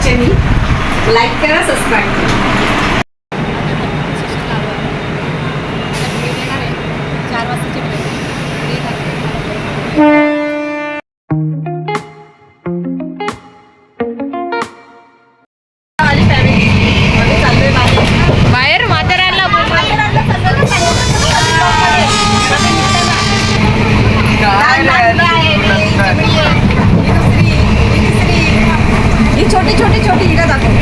Channel like करा, subscribe करा. बाहेर माथेरानला ही छोटी छोटी छोटी हिला दाखव.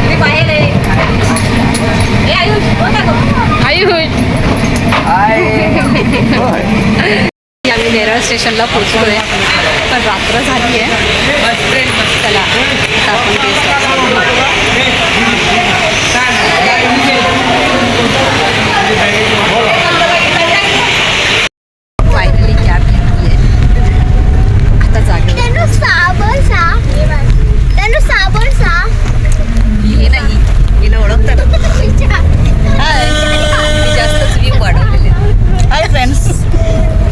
ती बाहेर आहे. ए आयुष दाखव. आयुष आम्ही नेरळ स्टेशनला पोहोचलोय, पण रात्र झाली आहे. चला आता आपण फायनली कॅब घेतली आहे. आता जागे हे नाही, हिला ओळखतं ना. हाय, मी जास्तच व्ह्यू वाढवलेले. हाय फ्रेंड्स,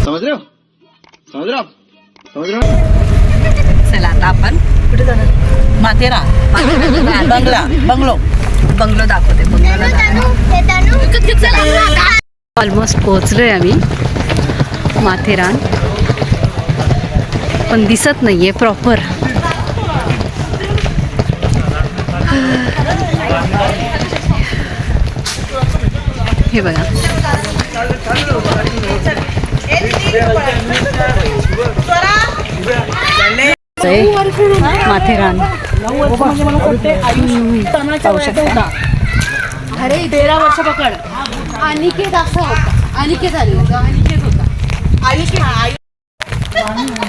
समझ रहे हो? चला आता आपण कुठे जाणार? बंगलो दाखवते. ऑलमोस्ट पोहोचलोय आम्ही माथेरान, पण दिसत नाहीये प्रॉपर. हे बघा, माथेरान पाहू शकता. अरे 13 वर्ष पकड. अनिकेत असा होता, अनिकेत होता.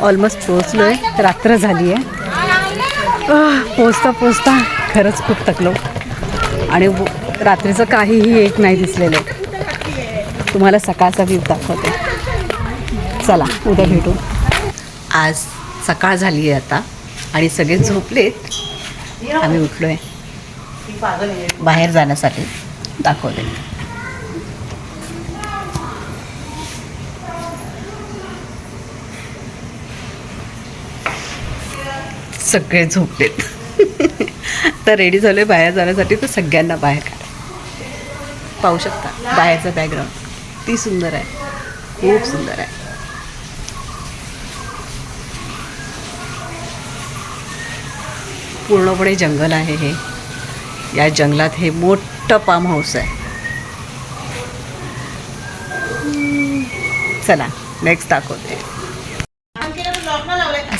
ऑलमोस्ट पोहोचलोय, रात्र झाली आहे. पोचता पोचता खरंच खूप थकलो आणि रात्रीचं काहीही एक नाही दिसलेलं. तुम्हाला सकाळचा व्ह्यू दाखवते. चला उद्या भेटू. आज सकाळ झाली आहे आता आणि सगळे झोपलेत. आम्ही उठलोय बाहेर जाण्यासाठी. दाखवते. सगळे झोपलेत. तर रेडी झालोय बाहेर जाण्यासाठी. तर सगळ्यांना बाहेर काढा. पाहू शकता बाहेरचा बॅकग्राऊंड किती सुंदर आहे, खूप सुंदर आहे. पूर्णपणे जंगल आहे हे. या जंगलात हे मोठं फार्म हाऊस आहे. चला नेक्स्ट दाखवते.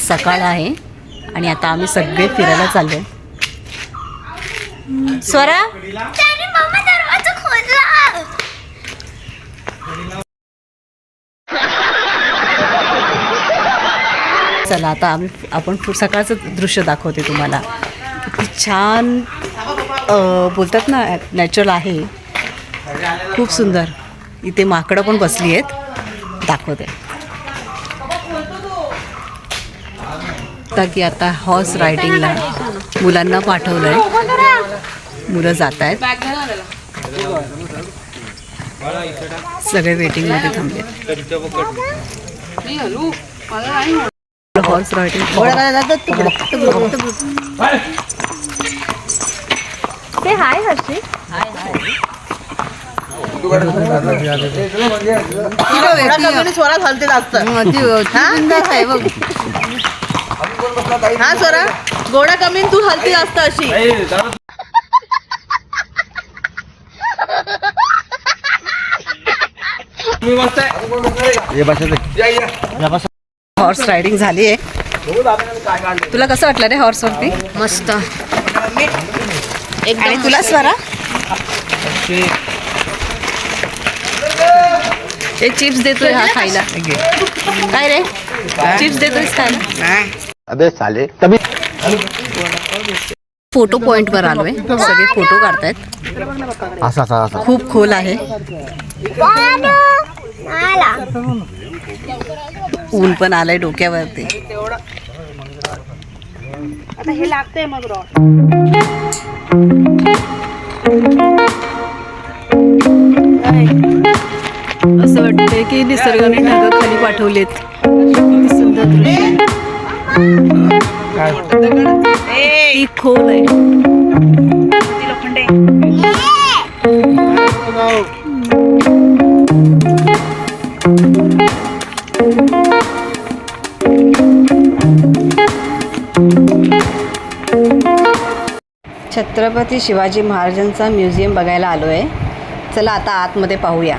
सकाळ आहे आणि आता आम्ही सगळे फिरायला चाललोय. स्वरा, चला आता आपण सकाळचं दृश्य दाखवते तुम्हाला. किती छान बोलतात ना, नॅचरल आहे, खूप सुंदर. इथे माकडं पण बसली आहेत. दाखवते. की आता हॉर्स रायडिंगला मुलांना पाठवलंय. मुलं जात आहेत. सगळे वेटिंगमध्ये थांबले. हॉर्स रायडिंग ते हाय हर्षी. स्वरा हलते जास्त. हा स्वरा गोडा कमी, तू हलती जास्त अशी. हॉर्स रायडिंग झाली आहे. तुला कसं वाटलं रे हॉर्सवरती? मस्त. आणि तुला स्वरा? हे चिप्स देतोय हा खायला. काय रे चिप्स देतोय खायला? अबे साले तभी. फोटो पॉइंट वर आलोय. सगळे फोटो काढतायत. असा खूप खोल आहे. ऊन पण आलंय डोक्यावरती. आता हे लागतंय मग रॉड. असं वाटतंय की निसर्गाने ढग खाली पाठवलेत. किती सुंदर दृश्य आहे. ती खोल आहे. छत्रपती शिवाजी महाराजांचा म्युझियम बघायला आलो आहे. चला आता आतमध्ये पाहूया.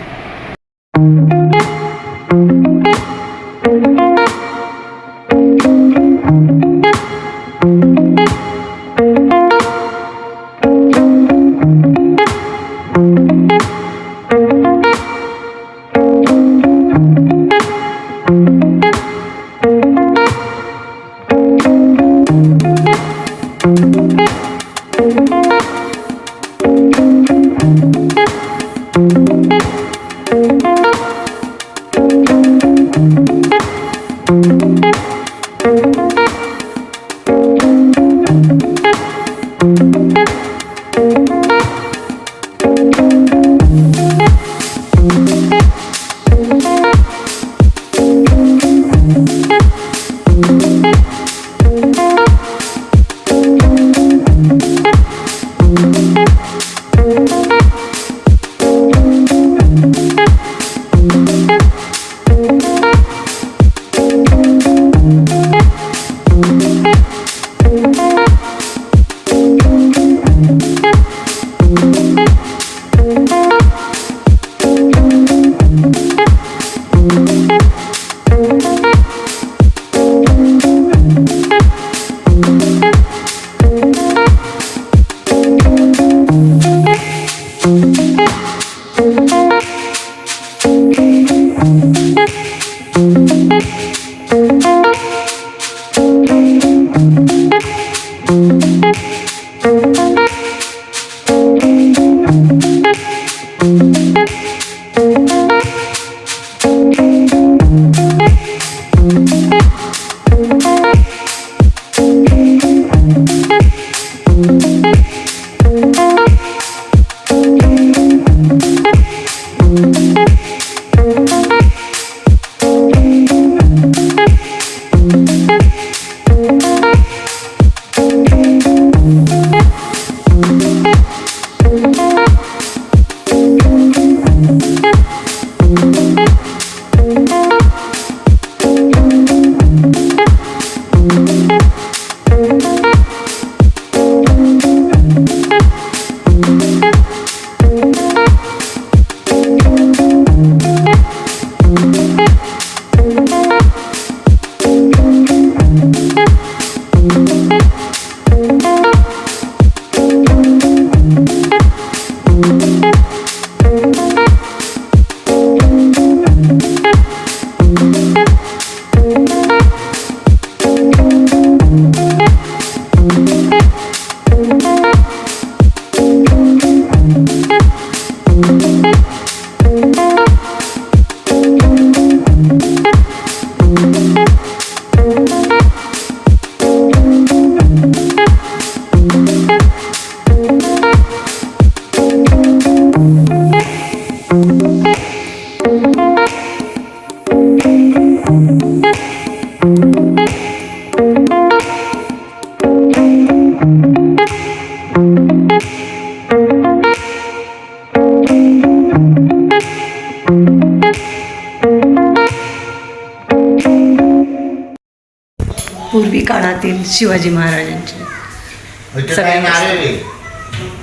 पूर्वी काळातील शिवाजी महाराजांचे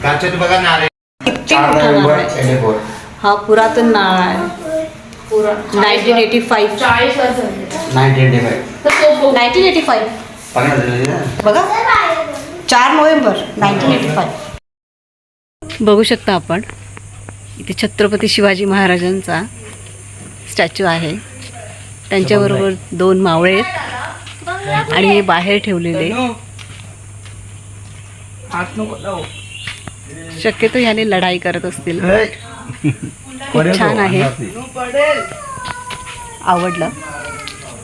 काचेत बघा नारे. किती मोठा नारळ आहे. हा पुरातन नारळ आहे. 1985 40 वर्ष झाले. 1985. तर तो 1985 बघा 4 नोव्हेंबर 1985. बघू शकता आपण इथे छत्रपती शिवाजी महाराजांचा स्टॅच्यू आहे. त्यांच्याबरोबर 2 मावळे आहेत आणि हे बाहेर ठेवलेले. शक्यतो ह्याने लढाई करत असतील. खूप छान आहे. आवडलं.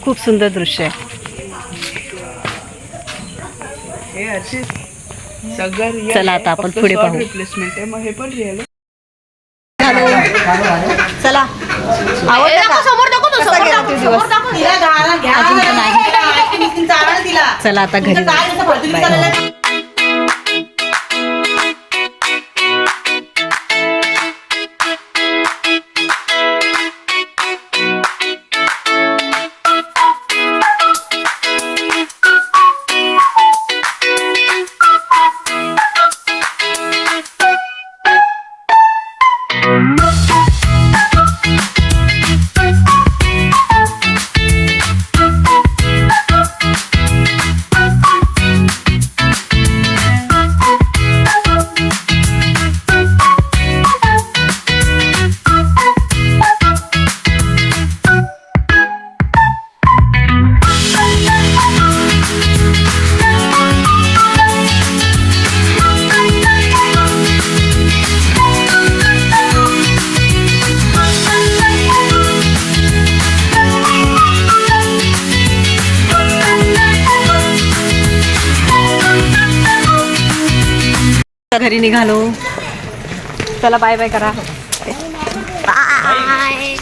खूप सुंदर दृश्य आहे. चला आता आपण पुढे पाहू. चला आवडलं का? समोर दाखव, कसा समोर गेला दाखव, तो समोर दिवस? दाखव. अजून तर नाही. चालणार तिला. चला आता घरी तुमचं काय नुसतं फालतूगिरी चाललेलं आहे? घरी निघालो. चला बाय बाय करा. बाय.